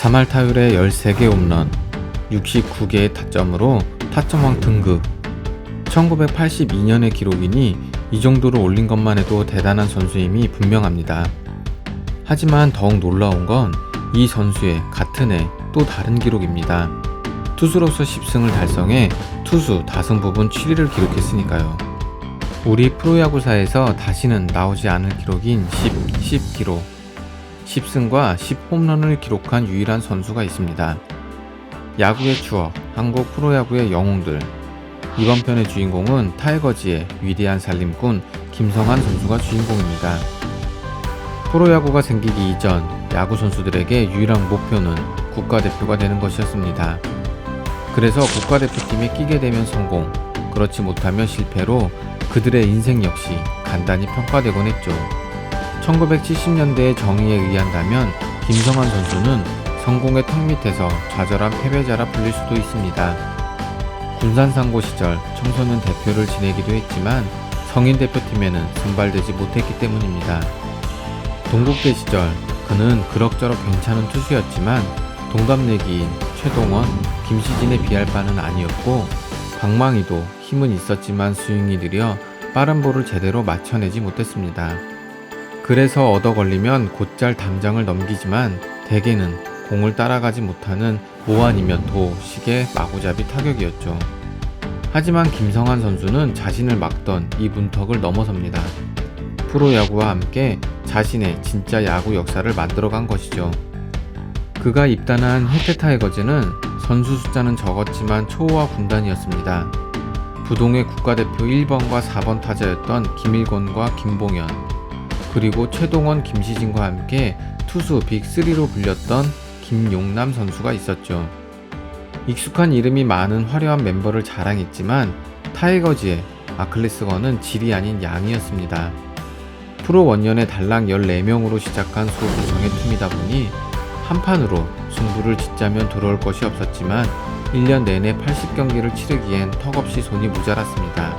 3할 타율에 13개 홈런, 69개의 타점으로 타점왕 등극. 1982년의 기록이니 이 정도로 올린 것만 해도 대단한 선수임이 분명합니다. 하지만 더욱 놀라운 건 이 선수의 같은 해 또 다른 기록입니다. 투수로서 10승을 달성해 투수 다승 부분 7위를 기록했으니까요. 우리 프로야구사에서 다시는 나오지 않을 기록인 10 기록. 10승과 10홈런을 기록한 유일한 선수가 있습니다. 야구의 추억, 한국 프로야구의 영웅들. 이번 편의 주인공은 타이거즈의 위대한 살림꾼 김성한 선수가 주인공입니다. 프로야구가 생기기 이전 야구 선수들에게 유일한 목표는 국가대표가 되는 것이었습니다. 그래서 국가대표팀에 끼게 되면 성공, 그렇지 못하면 실패로 그들의 인생 역시 간단히 평가되곤 했죠. 1970년대의 정의에 의한다면 김성한 선수는 성공의 턱 밑에서 좌절한 패배자라 불릴 수도 있습니다. 군산상고 시절 청소년 대표를 지내기도 했지만 성인 대표팀에는 선발되지 못했기 때문입니다. 동국대 시절 그는 그럭저럭 괜찮은 투수였지만 동갑내기인 최동원, 김시진에 비할 바는 아니었고 방망이도 힘은 있었지만 스윙이 느려 빠른 볼을 제대로 맞춰내지 못했습니다. 그래서 얻어 걸리면 곧잘 담장을 넘기지만 대개는 공을 따라가지 못하는 모 아니면 도 식의 마구잡이 타격이었죠. 하지만 김성한 선수는 자신을 막던 이 문턱을 넘어섭니다. 프로야구와 함께 자신의 진짜 야구 역사를 만들어간 것이죠. 그가 입단한 롯데 타이거즈는 선수 숫자는 적었지만 초호화 군단이었습니다. 부동의 국가대표 1번과 4번 타자였던 김일권과 김봉현, 그리고 최동원, 김시진과 함께 투수 빅3로 불렸던 김용남 선수가 있었죠. 익숙한 이름이 많은 화려한 멤버를 자랑했지만 타이거즈의 아킬레스건은 질이 아닌 양이었습니다. 프로 원년에 달랑 14명으로 시작한 소구성의 팀이다 보니 한판으로 승부를 짓자면 돌아올 것이 없었지만 1년 내내 80경기를 치르기엔 턱없이 손이 모자랐습니다.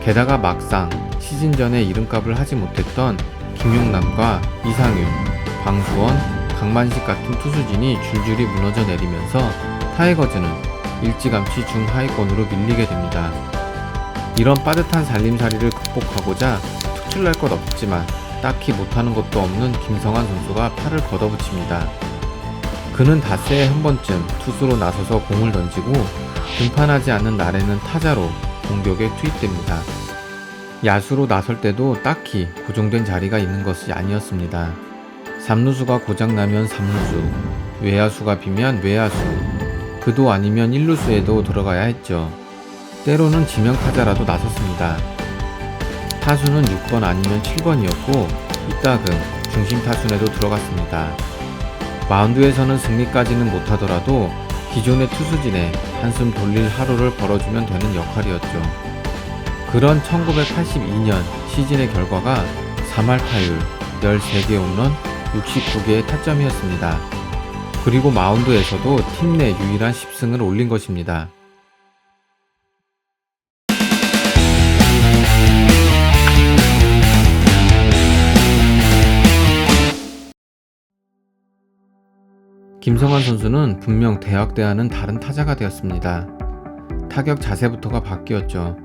게다가 막상 시즌 전에 이름값을 하지 못했던 김용남과 이상윤, 방수원, 강만식 같은 투수진이 줄줄이 무너져 내리면서 타이거즈는 일찌감치 중하위권으로 밀리게 됩니다. 이런 빠듯한 살림살이를 극복하고자 특출날 것 없지만 딱히 못하는 것도 없는 김성한 선수가 팔을 걷어붙입니다. 그는 닷새에 한 번쯤 투수로 나서서 공을 던지고 등판하지 않는 날에는 타자로 공격에 투입됩니다. 야수로 나설 때도 딱히 고정된 자리가 있는 것이 아니었습니다. 3루수가 고장나면 3루수, 외야수가 비면 외야수, 그도 아니면 1루수에도 들어가야 했죠. 때로는 지명타자라도 나섰습니다. 타수는 6번 아니면 7번이었고 이따금 중심 타순에도 들어갔습니다. 마운드에서는 승리까지는 못하더라도 기존의 투수진에 한숨 돌릴 하루를 벌어주면 되는 역할이었죠. 그런 1982년 시즌의 결과가 3할 타율, 13개 홈런, 69개의 타점이었습니다. 그리고 마운드에서도 팀 내 유일한 10승을 올린 것입니다. 김성한 선수는 분명 대학 때와는 다른 타자가 되었습니다. 타격 자세부터가 바뀌었죠.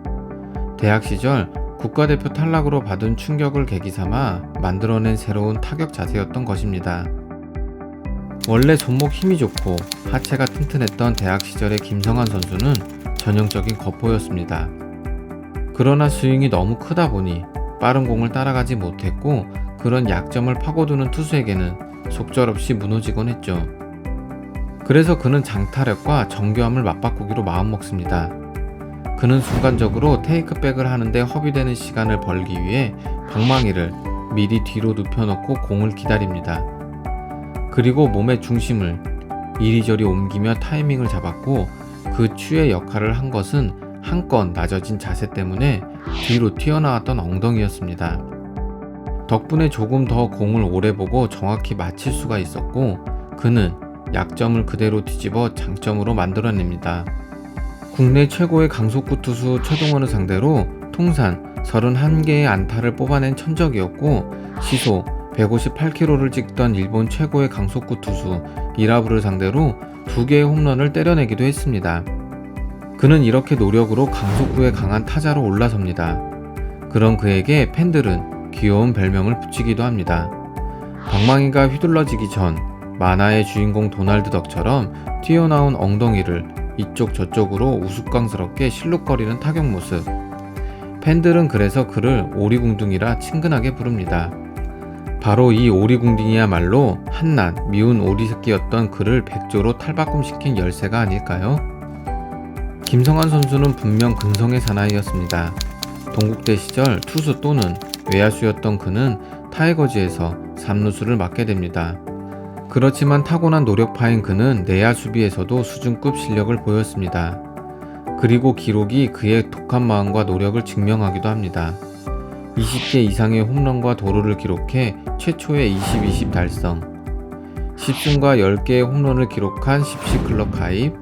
대학 시절 국가대표 탈락으로 받은 충격을 계기 삼아 만들어낸 새로운 타격 자세였던 것입니다. 원래 손목 힘이 좋고 하체가 튼튼했던 대학 시절의 김성한 선수는 전형적인 거포였습니다. 그러나 스윙이 너무 크다 보니 빠른 공을 따라가지 못했고 그런 약점을 파고드는 투수에게는 속절없이 무너지곤 했죠. 그래서 그는 장타력과 정교함을 맞바꾸기로 마음먹습니다. 그는 순간적으로 테이크백을 하는데 허비되는 시간을 벌기 위해 방망이를 미리 뒤로 눕혀놓고 공을 기다립니다. 그리고 몸의 중심을 이리저리 옮기며 타이밍을 잡았고 그 추의 역할을 한 것은 한껏 낮아진 자세 때문에 뒤로 튀어나왔던 엉덩이였습니다. 덕분에 조금 더 공을 오래 보고 정확히 맞힐 수가 있었고 그는 약점을 그대로 뒤집어 장점으로 만들어냅니다. 국내 최고의 강속구 투수 최동원을 상대로 통산 31개의 안타를 뽑아낸 천적이었고 시소 158km를 찍던 일본 최고의 강속구 투수 이라부를 상대로 2개의 홈런을 때려내기도 했습니다. 그는 이렇게 노력으로 강속구에 강한 타자로 올라섭니다. 그런 그에게 팬들은 귀여운 별명을 붙이기도 합니다. 방망이가 휘둘러지기 전 만화의 주인공 도날드 덕처럼 튀어나온 엉덩이를 이쪽 저쪽으로 우스꽝스럽게 실룩거리는 타격 모습. 팬들은 그래서 그를 오리궁둥이라 친근하게 부릅니다. 바로 이 오리궁둥이야말로 한낱 미운 오리새끼였던 그를 백조로 탈바꿈시킨 열쇠가 아닐까요? 김성환 선수는 분명 근성의 사나이였습니다. 동국대 시절 투수 또는 외야수였던 그는 타이거즈에서 3루수를 맡게 됩니다. 그렇지만 타고난 노력파인 그는 내야 수비에서도 수준급 실력을 보였습니다. 그리고 기록이 그의 독한 마음과 노력을 증명하기도 합니다. 20개 이상의 홈런과 도루를 기록해 최초의 20-20 달성, 10승과 10개의 홈런을 기록한 10시 클럽 가입,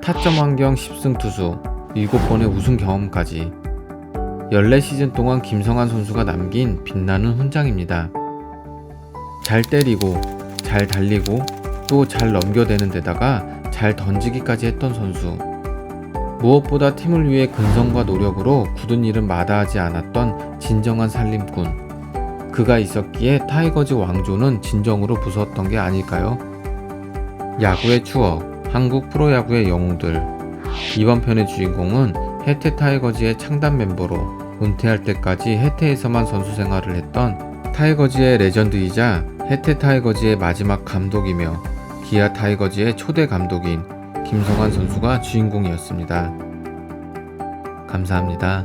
타점 환경 10승 투수, 7번의 우승 경험까지 14시즌 동안 김성환 선수가 남긴 빛나는 훈장입니다. 잘 때리고 잘 달리고 또 잘 넘겨대는 데다가 잘 던지기까지 했던 선수. 무엇보다 팀을 위해 근성과 노력으로 굳은 일은 마다하지 않았던 진정한 살림꾼. 그가 있었기에 타이거즈 왕조는 진정으로 무서웠던 게 아닐까요? 야구의 추억, 한국 프로야구의 영웅들. 이번 편의 주인공은 해태 타이거즈의 창단 멤버로 은퇴할 때까지 해태에서만 선수 생활을 했던 타이거즈의 레전드이자 해태 타이거즈의 마지막 감독이며 기아 타이거즈의 초대 감독인 김성환 선수가 주인공이었습니다. 감사합니다.